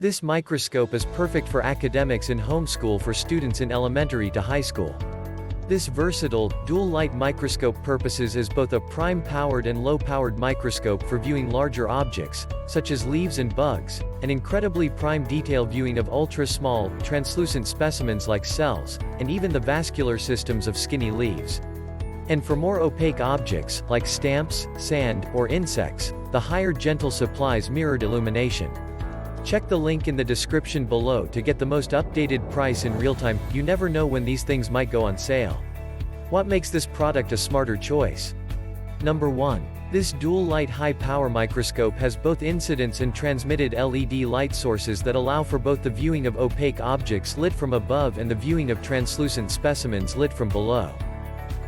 This microscope is perfect for academics and homeschool for students in elementary to high school. This versatile, dual-light microscope purposes as both a prime-powered and low-powered microscope for viewing larger objects, such as leaves and bugs, and incredibly prime detail viewing of ultra-small, translucent specimens like cells, and even the vascular systems of skinny leaves. And for more opaque objects, like stamps, sand, or insects, the higher gentle supplies mirrored illumination. Check the link in the description below to get the most updated price in real time. You never know when these things might go on sale. What makes this product a smarter choice? Number 1. This dual-light high-power microscope has both incidence and transmitted LED light sources that allow for both the viewing of opaque objects lit from above and the viewing of translucent specimens lit from below.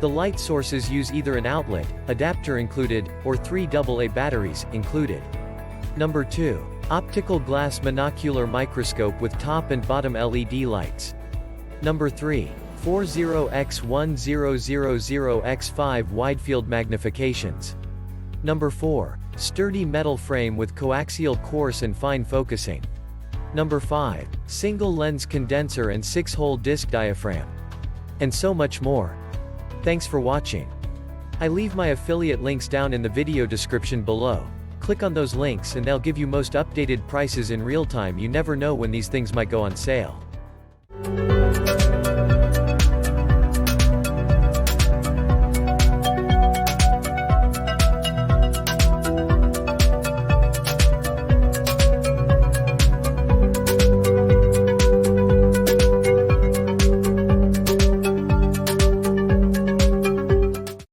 The light sources use either an outlet, adapter included, or 3 AA batteries, included. Number 2. Optical glass monocular microscope with top and bottom LED lights. Number 3. 40X-1000X wide-field magnifications. Number 4. Sturdy metal frame with coaxial coarse and fine focusing. Number 5. Single lens condenser and 6-hole disc diaphragm. And so much more. Thanks for watching. I leave my affiliate links down in the video description below. Click on those links and they'll give you most updated prices in real time. You never know when these things might go on sale.